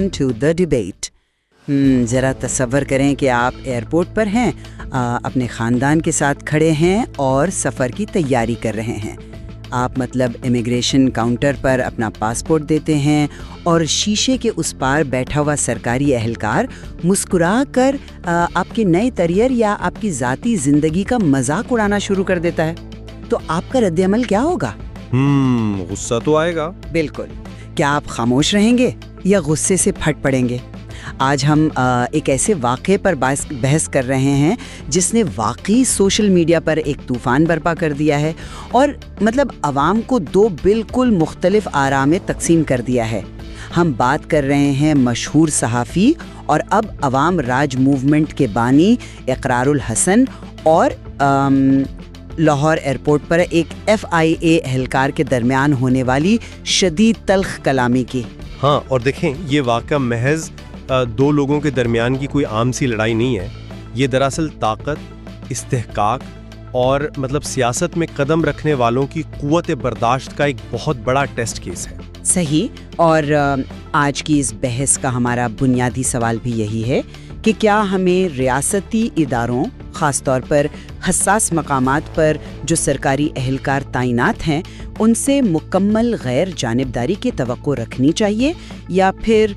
Welcome to the debate. ذرا تصور کریں کہ آپ ایئرپورٹ پر ہیں, اپنے خاندان کے ساتھ کھڑے ہیں اور سفر کی تیاری کر رہے ہیں. آپ امیگریشن کاؤنٹر پر اپنا پاسپورٹ دیتے ہیں اور شیشے کے اس پار بیٹھا ہوا سرکاری اہلکار مسکرا کر آپ کے نئے کیریئر یا آپ کی ذاتی زندگی کا مذاق اڑانا شروع کر دیتا ہے. تو آپ کا رد عمل کیا ہوگا؟ غصہ تو آئے گا. بالکل. کیا آپ خاموش رہیں گے یا غصے سے پھٹ پڑیں گے؟ آج ہم ایک ایسے واقعے پر بحث کر رہے ہیں جس نے واقعی سوشل میڈیا پر ایک طوفان برپا کر دیا ہے اور عوام کو دو بالکل مختلف آراء میں تقسیم کر دیا ہے. ہم بات کر رہے ہیں مشہور صحافی اور اب عوام راج موومنٹ کے بانی اقرار الحسن اور لاہور ایئرپورٹ پر ایک FIA اہلکار کے درمیان ہونے والی شدید تلخ کلامی کی. ہاں, اور دیکھیں یہ واقعہ محض دو لوگوں کے درمیان کی کوئی عام سی لڑائی نہیں ہے. یہ دراصل طاقت, استحقاق اور سیاست میں قدم رکھنے والوں کی قوت برداشت کا ایک بہت بڑا ٹیسٹ کیس ہے. صحیح. اور آج کی اس بحث کا ہمارا بنیادی سوال بھی یہی ہے کہ کیا ہمیں ریاستی اداروں, خاص طور پر حساس مقامات پر جو سرکاری اہلکار تعینات ہیں, ان سے مکمل غیر جانبداری کی توقع رکھنی چاہیے, یا پھر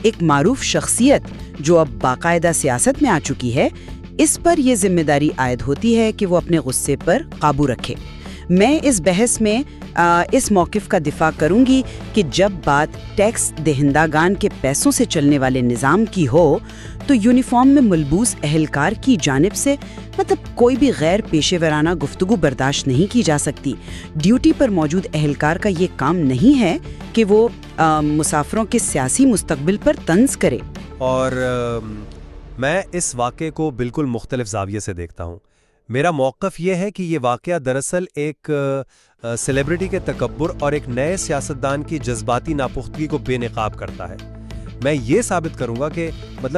ایک معروف شخصیت جو اب باقاعدہ سیاست میں آ چکی ہے, اس پر یہ ذمہ داری عائد ہوتی ہے کہ وہ اپنے غصے پر قابو رکھے. میں اس بحث میں اس موقف کا دفاع کروں گی کہ جب بات ٹیکس دہندگان کے پیسوں سے چلنے والے نظام کی ہو تو یونیفارم میں ملبوس اہلکار کی جانب سے کوئی بھی غیر پیشے ورانہ گفتگو برداشت نہیں کی جا سکتی. ڈیوٹی پر موجود اہلکار کا یہ کام نہیں ہے کہ وہ مسافروں کے سیاسی مستقبل پر طنز کرے. اور میں اس واقعے کو بالکل مختلف زاویے سے دیکھتا ہوں. میرا موقف یہ ہے کہ یہ واقعہ دراصل ایک سیلیبریٹی کے تکبر اور ایک نئے سیاستدان کی جذباتی ناپختگی کو بے نقاب کرتا ہے. میں یہ ثابت کروں گا کہ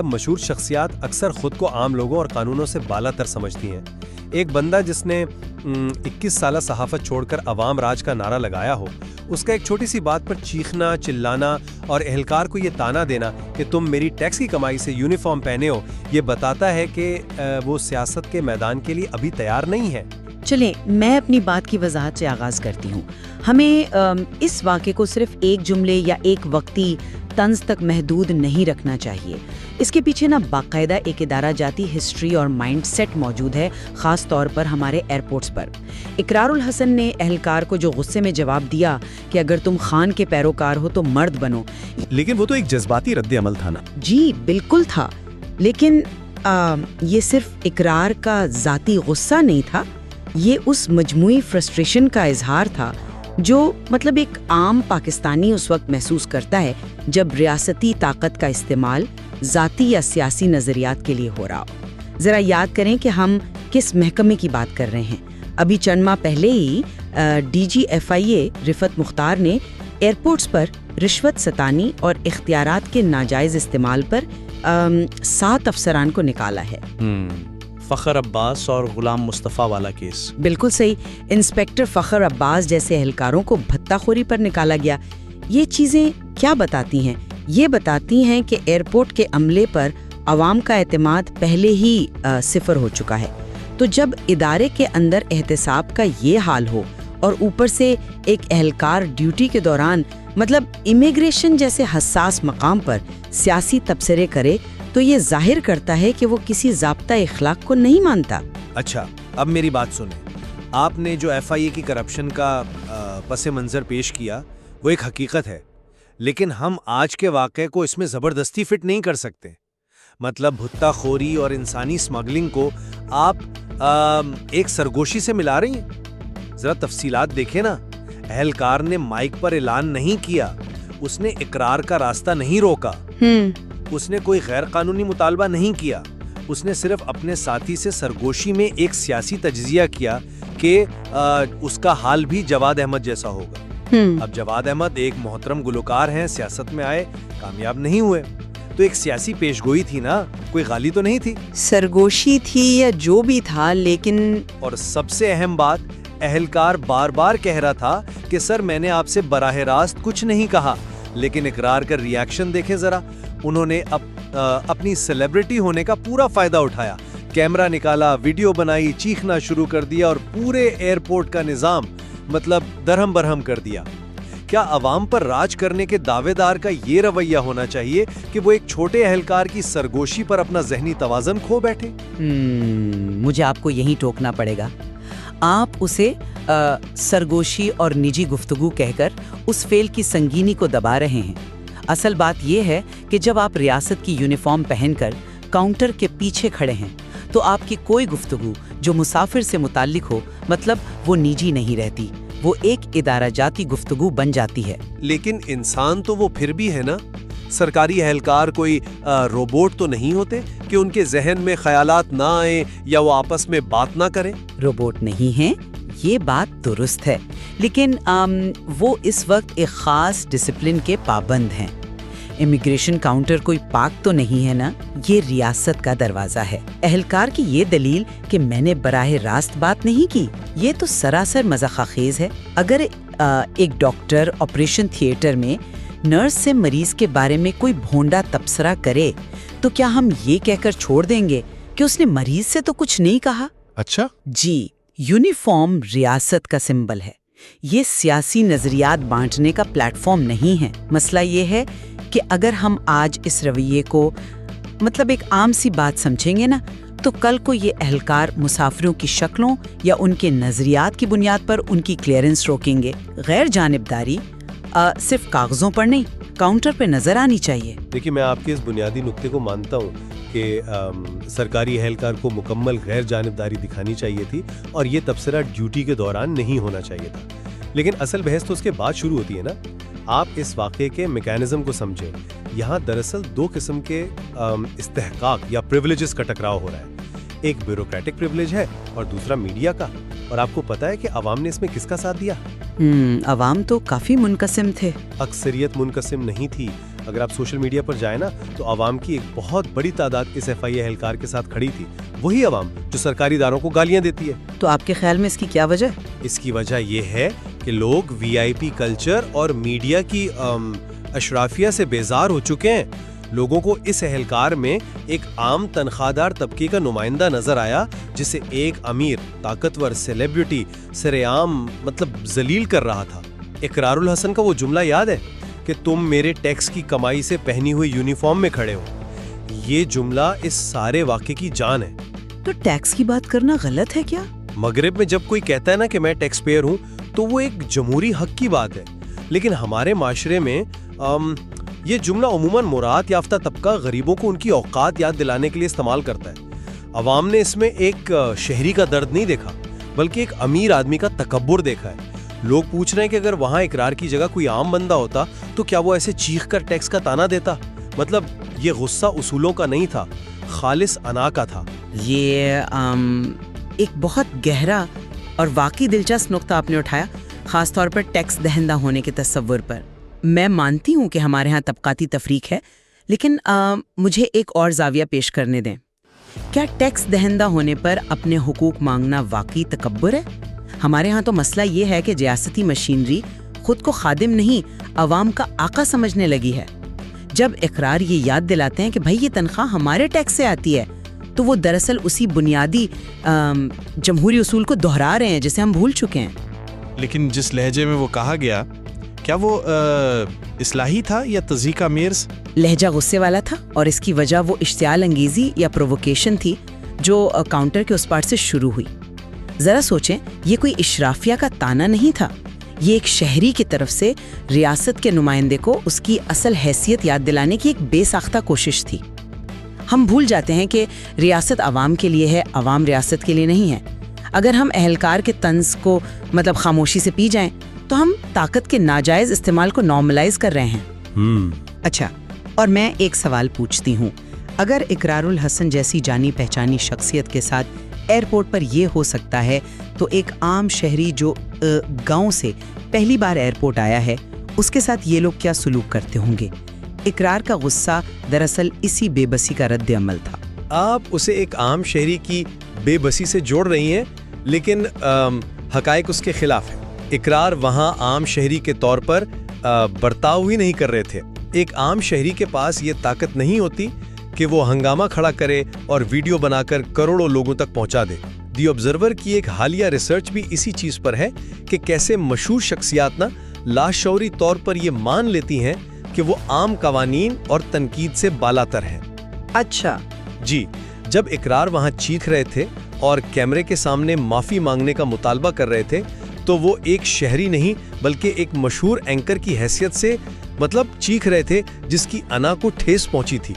مشہور شخصیات اکثر خود کو عام لوگوں اور قانونوں سے بالا تر سمجھتی ہیں. ایک بندہ جس نے 21 سالہ صحافت چھوڑ کر عوام راج کا نعرہ لگایا ہو, اس کا ایک چھوٹی سی بات پر چیخنا, چلانا اور اہلکار کو یہ تانا دینا کہ تم میری ٹیکس کی کمائی سے یونیفارم پہنے ہو, یہ بتاتا ہے کہ وہ سیاست کے میدان کے لیے ابھی تیار نہیں ہے. چلیں میں اپنی بات کی وضاحت سے آغاز کرتی ہوں. ہمیں اس واقعے کو صرف ایک جملے یا ایک وقتی طنز تک محدود نہیں رکھنا چاہیے. اس کے پیچھے باقاعدہ ایک ادارہ جاتی ہسٹری اور مائنڈ سیٹ موجود ہے, خاص طور پر ہمارے ایئرپورٹس پر. اقرار الحسن نے اہلکار کو جو غصے میں جواب دیا کہ اگر تم خان کے پیروکار ہو تو مرد بنو, لیکن وہ تو ایک جذباتی رد عمل تھا نا. جی بالکل تھا, لیکن یہ صرف اقرار کا ذاتی غصہ نہیں تھا, یہ اس مجموعی فرسٹریشن کا اظہار تھا جو ایک عام پاکستانی اس وقت محسوس کرتا ہے جب ریاستی طاقت کا استعمال ذاتی یا سیاسی نظریات کے لیے ہو رہا ہو. ذرا یاد کریں کہ ہم کس محکمے کی بات کر رہے ہیں. ابھی چند ماہ پہلے ہی DG FIA رفعت مختار نے ایئرپورٹس پر رشوت ستانی اور اختیارات کے ناجائز استعمال پر 7 افسران کو نکالا ہے. فخر عباس اور غلام مصطفیٰ والا کیس. بالکل صحیح. انسپیکٹر فخر عباس جیسے اہلکاروں کو بھتہ خوری پر نکالا گیا. یہ چیزیں کیا بتاتی ہیں؟ یہ بتاتی ہیں کہ ایئرپورٹ کے عملے پر عوام کا اعتماد پہلے ہی 0 ہو چکا ہے. تو جب ادارے کے اندر احتساب کا یہ حال ہو اور اوپر سے ایک اہلکار ڈیوٹی کے دوران امیگریشن جیسے حساس مقام پر سیاسی تبصرے کرے, تو یہ ظاہر کرتا ہے کہ وہ کسی ضابطہ اخلاق کو نہیں مانتا. اچھا, اب میری بات سنیں. آپ نے جو FIA کی کرپشن کا پس منظر پیش کیا وہ ایک حقیقت ہے, لیکن ہم آج کے واقعے کو اس میں زبردستی فٹ نہیں کر سکتے. بھتہ خوری اور انسانی اسمگلنگ کو آپ ایک سرگوشی سے ملا رہی ہیں. ذرا تفصیلات دیکھیں نا. اہلکار نے مائک پر اعلان نہیں کیا, اس نے اقرار کا راستہ نہیں روکا, اس نے کوئی غیر قانونی مطالبہ نہیں کیا, اس نے صرف اپنے ساتھی سے سرگوشی میں ایک سیاسی تجزیہ کیا کہ اس کا حال بھی جواد احمد جیسا ہوگا. اب جواد احمد ایک محترم گلوکار ہیں, سیاست میں آئے, کامیاب نہیں ہوئے, تو ایک سیاسی پیشگوئی تھی نا, کوئی غالی تو نہیں تھی. سرگوشی تھی یا جو بھی تھا, لیکن اور سب سے اہم بات, اہلکار بار بار کہہ رہا تھا کہ سر میں نے آپ سے براہ راست کچھ نہیں کہا, لیکن اقرار کا ریاکشن دیکھیں ذرا. انہوں نے اپنی سیلیبریٹی ہونے کا پورا فائدہ اٹھایا, کیمرہ نکالا, ویڈیو بنائی, چیخنا شروع کر دیا اور پورے ایئرپورٹ کا نظام مطلب درہم برہم کر دیا. کیا عوام پر راج کرنے کے دعوے دار کا یہ رویہ ہونا چاہیے کہ وہ ایک چھوٹے اہلکار کی سرگوشی پر اپنا ذہنی توازن کھو بیٹھے؟ مجھے آپ کو یہی ٹوکنا پڑے گا. آپ اسے سرگوشی اور نجی گفتگو کہہ کر اس فعل کی سنگینی کو دبا رہے ہیں. اصل بات یہ ہے کہ جب آپ ریاست کی یونیفارم پہن کر کاؤنٹر کے پیچھے کھڑے ہیں تو آپ کی کوئی گفتگو جو مسافر سے متعلق ہو مطلب وہ نجی نہیں رہتی, وہ ایک ادارہ جاتی گفتگو بن جاتی ہے. لیکن انسان تو وہ پھر بھی ہے نا. سرکاری اہلکار کوئی روبوٹ تو نہیں ہوتے کہ ان کے ذہن میں خیالات نہ آئیں یا وہ آپس میں بات نہ کریں. روبوٹ نہیں ہیں, یہ بات درست ہے, لیکن وہ اس وقت ایک خاص ڈسپلن کے پابند ہیں. امیگریشن کاؤنٹر کوئی پارک تو نہیں ہے نا, یہ ریاست کا دروازہ ہے. اہلکار کی یہ دلیل کہ میں نے براہ راست بات نہیں کی, یہ تو سراسر مذاق خیز ہے. اگر ایک ڈاکٹر آپریشن تھیٹر میں نرس سے مریض کے بارے میں کوئی بھونڈا تبصرہ کرے تو کیا ہم یہ کہہ کر چھوڑ دیں گے کہ اس نے مریض سے تو کچھ نہیں کہا؟ اچھا جی, یونیفارم ریاست کا سمبل ہے, یہ سیاسی نظریات بانٹنے کا پلیٹ فارم نہیں ہے. مسئلہ یہ ہے کہ اگر ہم آج اس رویے کو مطلب ایک عام سی بات سمجھیں گے نا تو کل کو یہ اہلکار مسافروں کی شکلوں یا ان کے نظریات کی بنیاد پر ان کی کلیئرنس روکیں گے. غیر جانبداری صرف کاغذوں پر نہیں, کاؤنٹر پہ نظر آنی چاہیے. دیکھیے, میں آپ کے اس بنیادی نقطے کو مانتا ہوں کہ سرکاری اہلکار کو مکمل غیر جانبداری دکھانی چاہیے تھی اور یہ تبصرہ ڈیوٹی کے دوران نہیں ہونا چاہیے تھا. لیکن اصل بحث تو اس کے بعد شروع ہوتی ہے نا. آپ اس واقعے کے میکینزم کو سمجھیں. یہاں دراصل دو قسم کے استحقاق یا پریولیجز کا ٹکراؤ ہو رہا ہے. ایک بیوروکریٹک پریولیج ہے اور دوسرا میڈیا کا. اور آپ کو پتا ہے کہ عوام نے اس میں کس کا ساتھ دیا؟ عوام تو کافی منقسم تھے. اکثریت منقسم نہیں تھی. اگر آپ سوشل میڈیا پر جائیں نا تو عوام کی ایک بہت بڑی تعداد اس ایف آئی اے اہلکار کے ساتھ کھڑی تھی. وہی عوام جو سرکاری اداروں کو گالیاں دیتی ہے. تو آپ کے خیال میں اس کی کیا وجہ؟ اس کی وجہ یہ ہے کہ لوگ وی آئی پی کلچر اور میڈیا کی اشرافیہ سے بیزار ہو چکے ہیں. لوگوں کو اس اہلکار میں ایک عام تنخواہ دار طبقے کا نمائندہ نظر آیا جسے ایک امیر طاقتور سیلیبریٹی سرے عام مطلب ذلیل کر رہا تھا. اقرار الحسن کا وہ جملہ یاد ہے کہ تم میرے ٹیکس کی کمائی سے پہنی ہوئی یونیفارم میں کھڑے ہو. یہ جملہ اس سارے واقعے کی جان ہے. تو ٹیکس کی بات کرنا غلط ہے کیا؟ مغرب میں جب کوئی کہتا ہے نا کہ میں ٹیکس پیئر ہوں تو وہ ایک جمہوری حق کی بات ہے. لیکن ہمارے معاشرے میں یہ جملہ عموماً مراد یافتہ طبقہ غریبوں کو ان کی اوقات یاد دلانے کے لیے استعمال کرتا ہے. عوام نے اس میں ایک شہری کا درد نہیں دیکھا بلکہ ایک امیر آدمی کا تکبر دیکھا ہے. لوگ پوچھ رہے ہیں کہ اگر وہاں اقرار کی جگہ کوئی عام بندہ ہوتا تو کیا وہ ایسے چیخ کر ٹیکس کا تانا دیتا؟ مطلب یہ غصہ اصولوں کا نہیں تھا, خالص انا کا تھا. یہ ایک بہت گہرا اور واقعی دلچسپ نقطہ آپ نے اٹھایا, خاص طور پر ٹیکس دہندہ ہونے کے تصور پر. میں مانتی ہوں کہ ہمارے ہاں طبقاتی تفریق ہے, لیکن مجھے ایک اور زاویہ پیش کرنے دیں. کیا ٹیکس دہندہ ہونے پر اپنے حقوق مانگنا واقعی تکبر ہے؟ ہمارے ہاں تو مسئلہ یہ ہے کہ ریاستی مشینری خود کو خادم نہیں عوام کا آقا سمجھنے لگی ہے. جب اقرار یہ یاد دلاتے ہیں کہ بھائی یہ تنخواہ ہمارے ٹیکس سے آتی ہے تو وہ دراصل اسی بنیادی جمہوری اصول کو دہرا رہے ہیں جسے ہم بھول چکے ہیں. لیکن جس لہجے میں وہ کہا گیا کیا وہ اصلاحی تھا یا تضحیک آمیز؟ لہجہ غصے والا تھا اور اس کی وجہ وہ اشتعال انگیزی یا پرووکیشن تھی جو کاؤنٹر کے اس پارٹ سے شروع ہوئی. ذرا سوچیں, یہ کوئی اشرافیہ کا تانا نہیں تھا, یہ ایک شہری کی طرف سے ریاست کے نمائندے کو اس کی اصل حیثیت یاد دلانے کی ایک بے ساختہ کوشش تھی. ہم بھول جاتے ہیں کہ ریاست عوام کے لیے ہے, عوام ریاست کے لیے نہیں ہے. اگر ہم اہلکار کے طنز کو مطلب خاموشی سے پی جائیں تو ہم طاقت کے ناجائز استعمال کو نارملائز کر رہے ہیں. اچھا, اور میں ایک سوال پوچھتی ہوں, اگر اقرار الحسن جیسی جانی پہچانی شخصیت کے ساتھ ایئرپورٹ پر یہ ہو سکتا ہے تو ایک عام شہری جو گاؤں سے پہلی بار ایئرپورٹ آیا ہے اس کے ساتھ یہ لوگ کیا سلوک کرتے ہوں گے؟ اقرار کا غصہ دراصل اسی بے بسی کا رد عمل تھا. آپ اسے ایک عام شہری کی بے بسی سے جوڑ رہی ہیں, لیکن حقائق اس کے خلاف ہیں. اقرار وہاں عام شہری کے طور پر برتاؤ ہی نہیں کر رہے تھے۔ ایک عام شہری کے پاس یہ طاقت نہیں ہوتی کہ وہ ہنگامہ کھڑا کرے اور ویڈیو بنا کر کروڑوں لوگوں تک پہنچا دے۔ دی آبزرور کی ایک حالیہ ریسرچ بھی اسی چیز پر ہے کہ کیسے مشہور شخصیات لاشعوری طور پر یہ مان لیتی ہیں کہ وہ عام قوانین اور تنقید سے بالاتر ہیں۔ اچھا جی، جب اقرار وہاں چیخ رہے تھے اور کیمرے کے سامنے معافی مانگنے کا مطالبہ کر رہے تھے تو وہ ایک شہری نہیں بلکہ ایک مشہور اینکر کی حیثیت سے چیخ رہے تھے جس کی انا کو ٹھیس پہنچی تھی۔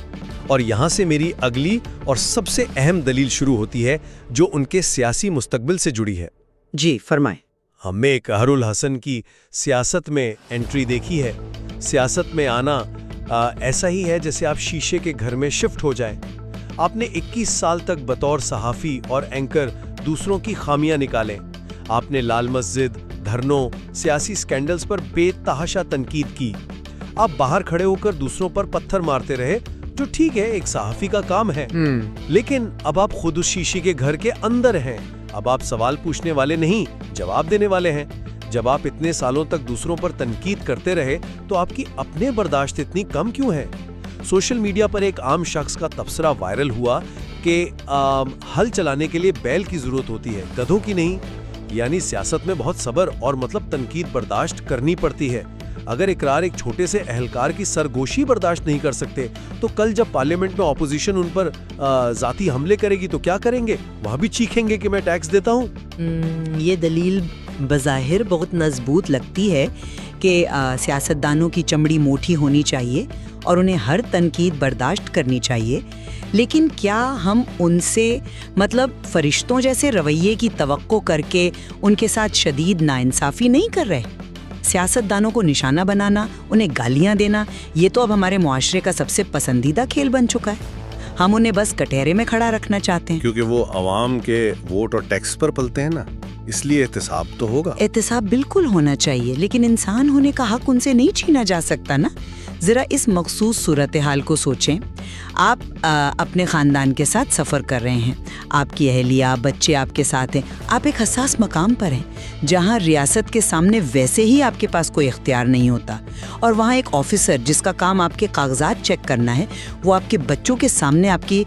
اور یہاں سے میری اگلی اور سب سے اہم دلیل شروع ہوتی ہے جو ان کے سیاسی مستقبل سے جڑی ہے۔ جی فرمائیں۔ ہم نے قہر الحسن کی سیاست میں انٹری دیکھی ہے۔ سیاست میں آنا ایسا ہی ہے جیسے آپ شیشے کے گھر میں شفٹ ہو جائیں۔ آپ نے 21 سال تک بطور صحافی اور اینکر دوسروں کی خامیاں نکالیں۔ آپ نے لال مسجد، دھرنوں، سیاسی سکینڈلز پر بے تحاشا تنقید کی۔ آپ باہر کھڑے ہو کر دوسروں پر پتھر مارتے رہے، جو ٹھیک ہے ایک صحافی کا کام ہے، لیکن اب آپ خود اس شیشے کے گھر کے اندر ہیں۔ اب آپ سوال پوچھنے والے نہیں، جواب دینے والے ہیں۔ جب آپ اتنے سالوں تک دوسروں پر تنقید کرتے رہے تو آپ کی اپنے برداشت اتنی کم کیوں ہے؟ سوشل میڈیا پر ایک عام شخص کا تبصرہ وائرل ہوا کہ ہل چلانے کے لیے بیل کی ضرورت ہوتی ہے، گدھوں کی نہیں۔ یعنی سیاست میں بہت صبر اور تنقید برداشت کرنی پڑتی ہے۔ اگر اقرار ایک چھوٹے سے اہلکار کی سرگوشی برداشت نہیں کر سکتے تو کل جب پارلیمنٹ میں اپوزیشن ان پر ذاتی حملے کرے گی تو کیا کریں گے؟ وہاں بھی چیخیں گے کہ میں ٹیکس دیتا ہوں۔ یہ دلیل بظاہر بہت مضبوط لگتی ہے کہ سیاستدانوں کی چمڑی موٹی ہونی چاہیے اور انہیں ہر تنقید برداشت کرنی چاہیے، لیکن کیا ہم ان سے فرشتوں جیسے رویے کی توقع کر کے ان کے ساتھ شدید ناانصافی نہیں کر رہے؟ سیاستدانوں کو نشانہ بنانا، انہیں گالیاں دینا، یہ تو اب ہمارے معاشرے کا سب سے پسندیدہ کھیل بن چکا ہے۔ ہم انہیں بس کٹہرے میں کھڑا رکھنا چاہتے ہیں، کیونکہ وہ عوام کے ووٹ اور ٹیکس پر پلتے ہیں نا، اس لیے احتساب تو ہوگا۔ احتساب بالکل ہونا چاہیے، لیکن انسان ہونے کا حق ان سے نہیں چھینا جا سکتا نا۔ ذرا اس مخصوص صورتحال کو سوچیں۔ آپ اپنے خاندان کے ساتھ سفر کر رہے ہیں، آپ کی اہلیہ، بچے آپ کے ساتھ ہیں، آپ ایک حساس مقام پر ہیں جہاں ریاست کے سامنے ویسے ہی آپ کے پاس کوئی اختیار نہیں ہوتا، اور وہاں ایک آفیسر جس کا کام آپ کے کاغذات چیک کرنا ہے، وہ آپ کے بچوں کے سامنے آپ کی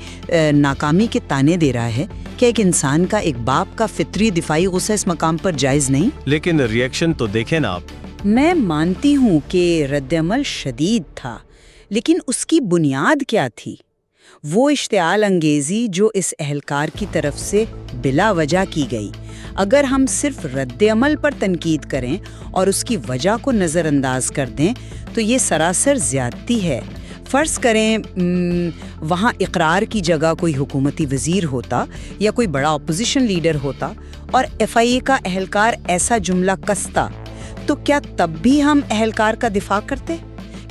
ناکامی کے تانے دے رہا ہے۔ کہ ایک انسان کا، ایک باپ کا فطری دفاعی غصہ اس مقام پر جائز نہیں؟ لیکن ریئیکشن تو دیکھیں نا آپ۔ میں مانتی ہوں کہ رد عمل شدید تھا، لیکن اس کی بنیاد کیا تھی؟ وہ اشتعال انگیزی جو اس اہلکار کی طرف سے بلا وجہ کی گئی۔ اگر ہم صرف رد عمل پر تنقید کریں اور اس کی وجہ کو نظر انداز کر دیں تو یہ سراسر زیادتی ہے۔ فرض کریں وہاں اقرار کی جگہ کوئی حکومتی وزیر ہوتا یا کوئی بڑا اپوزیشن لیڈر ہوتا اور FIA کا اہلکار ایسا جملہ کستا، تو کیا تب بھی ہم اہلکار کا دفاع کرتے؟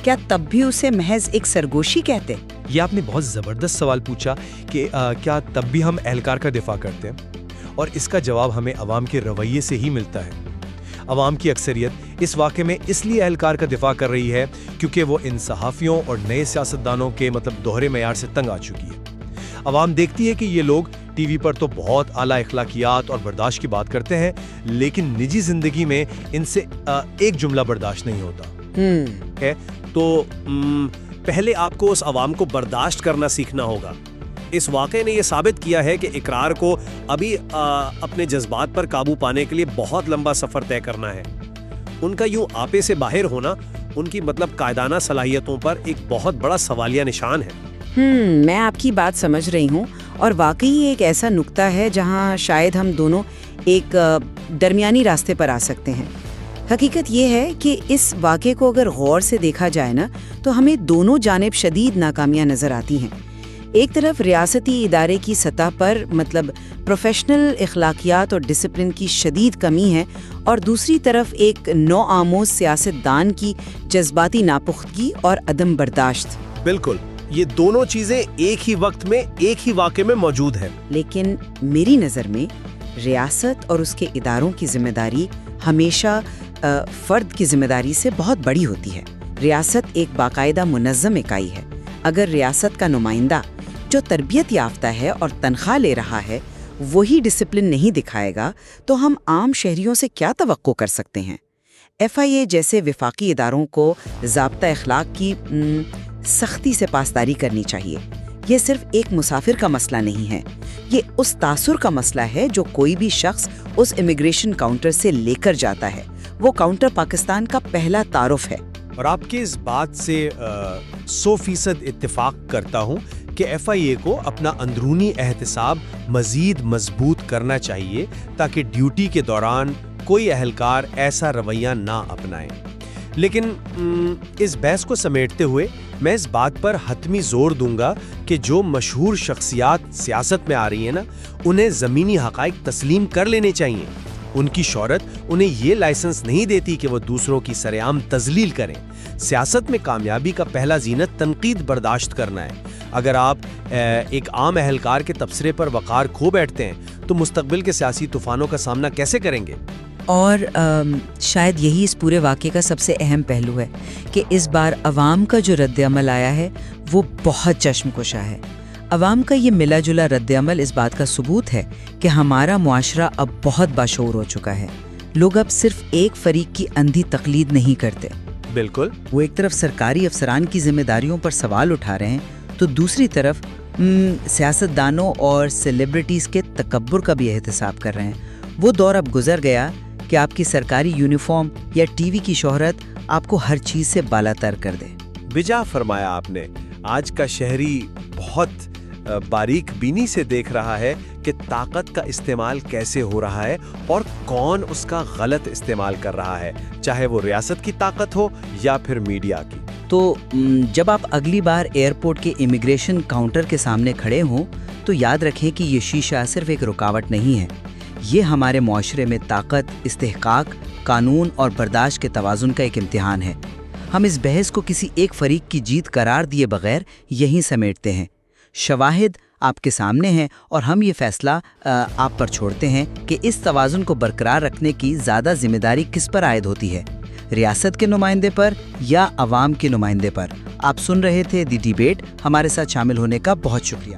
کیا تب بھی اسے محض ایک سرگوشی کہتے؟ یہ آپ نے بہت زبردست سوال پوچھا کہ کیا تب بھی ہم اہلکار کا دفاع کرتے ہیں، اور اس کا جواب ہمیں عوام کے رویے سے ہی ملتا ہے۔ عوام کی اکثریت اس واقعے میں اس لیے اہلکار کا دفاع کر رہی ہے کیونکہ وہ ان صحافیوں اور نئے سیاستدانوں کے دوہرے معیار سے تنگ آ چکی ہے۔ عوام دیکھتی ہے کہ یہ لوگ ٹی وی پر تو بہت اعلیٰ اخلاقیات اور برداشت کی بات کرتے ہیں، لیکن نجی زندگی میں ان سے ایک جملہ برداشت نہیں ہوتا۔ تو پہلے آپ کو اس عوام کو برداشت کرنا سیکھنا ہوگا۔ اس واقعے نے یہ ثابت کیا ہے کہ اقرار کو ابھی اپنے جذبات پر قابو پانے کے لیے بہت لمبا سفر طے کرنا ہے۔ ان کا یوں آپے سے باہر ہونا ان کی قائدانہ صلاحیتوں پر ایک بہت بڑا سوالیہ نشان ہے۔ میں آپ کی بات سمجھ رہی ہوں، اور واقعی ایک ایسا نقطہ ہے جہاں شاید ہم دونوں ایک درمیانی راستے پر آ سکتے ہیں۔ حقیقت یہ ہے کہ اس واقعے کو اگر غور سے دیکھا جائے نا تو ہمیں دونوں جانب شدید ناکامیاں نظر آتی ہیں۔ ایک طرف ریاستی ادارے کی سطح پر پروفیشنل اخلاقیات اور ڈسپلن کی شدید کمی ہے، اور دوسری طرف ایک نو آموز سیاستدان کی جذباتی ناپختگی اور عدم برداشت۔ بالکل، یہ دونوں چیزیں ایک ہی وقت میں ایک ہی واقعے میں موجود ہیں۔ لیکن میری نظر میں ریاست اور اس کے اداروں کی ذمہ داری ہمیشہ فرد کی ذمہ داری سے بہت بڑی ہوتی ہے۔ ریاست ایک باقاعدہ منظم اکائی ہے۔ اگر ریاست کا نمائندہ جو تربیت یافتہ ہے اور تنخواہ لے رہا ہے وہی ڈسپلن نہیں دکھائے گا تو ہم عام شہریوں سے کیا توقع کر سکتے ہیں؟ FIA جیسے وفاقی اداروں کو ضابطہ اخلاق کی سختی سے پاسداری کرنی چاہیے۔ یہ صرف ایک مسافر کا مسئلہ نہیں ہے، یہ اس تاثر کا مسئلہ ہے جو کوئی بھی شخص اس امیگریشن کاؤنٹر سے لے کر جاتا ہے۔ وہ کاؤنٹر پاکستان کا پہلا تعارف ہے۔ اور آپ کی اس بات سے 100% اتفاق کرتا ہوں کہ FIA کو اپنا اندرونی احتساب مزید مضبوط کرنا چاہیے تاکہ ڈیوٹی کے دوران کوئی اہلکار ایسا رویہ نہ اپنائے۔ لیکن اس بحث کو سمیٹتے ہوئے میں اس بات پر حتمی زور دوں گا کہ جو مشہور شخصیات سیاست میں آ رہی ہیں نا، انہیں زمینی حقائق تسلیم کر لینے چاہیے۔ ان کی شہرت انہیں یہ لائسنس نہیں دیتی کہ وہ دوسروں کی سرعام تذلیل کریں۔ سیاست میں کامیابی کا پہلا زینت تنقید برداشت کرنا ہے۔ اگر آپ ایک عام اہلکار کے تبصرے پر وقار کھو بیٹھتے ہیں تو مستقبل کے سیاسی طوفانوں کا سامنا کیسے کریں گے؟ اور شاید یہی اس پورے واقعے کا سب سے اہم پہلو ہے کہ اس بار عوام کا جو رد عمل آیا ہے وہ بہت چشم کشا ہے۔ عوام کا یہ ملا جلا رد عمل اس بات کا ثبوت ہے کہ ہمارا معاشرہ اب بہت باشعور ہو چکا ہے۔ لوگ اب صرف ایک فریق کی اندھی تقلید نہیں کرتے۔ بالکل، وہ ایک طرف سرکاری افسران کی ذمہ داریوں پر سوال اٹھا رہے ہیں تو دوسری طرف سیاستدانوں اور سیلیبریٹیز کے تکبر کا بھی احتساب کر رہے ہیں۔ وہ دور اب گزر گیا کہ آپ کی سرکاری یونیفارم یا ٹی وی کی شہرت آپ کو ہر چیز سے بالا تر کر دے۔ بجا فرمایا آپ نے۔ آج کا شہری بہت باریک بینی سے دیکھ رہا ہے کہ طاقت کا استعمال کیسے ہو رہا ہے اور کون اس کا غلط استعمال کر رہا ہے، چاہے وہ ریاست کی طاقت ہو یا پھر میڈیا کی۔ تو جب آپ اگلی بار ایئرپورٹ کے امیگریشن کاؤنٹر کے سامنے کھڑے ہوں تو یاد رکھیں کہ یہ شیشہ صرف ایک رکاوٹ نہیں ہے، یہ ہمارے معاشرے میں طاقت، استحقاق، قانون اور برداشت کے توازن کا ایک امتحان ہے۔ ہم اس بحث کو کسی ایک فریق کی جیت قرار دیے بغیر یہیں سمیٹتے ہیں۔ شواہد آپ کے سامنے ہیں اور ہم یہ فیصلہ آپ پر چھوڑتے ہیں کہ اس توازن کو برقرار رکھنے کی زیادہ ذمہ داری کس پر عائد ہوتی ہے، ریاست کے نمائندے پر یا عوام کے نمائندے پر۔ آپ سن رہے تھے دی ڈیبیٹ۔ ہمارے ساتھ شامل ہونے کا بہت شکریہ۔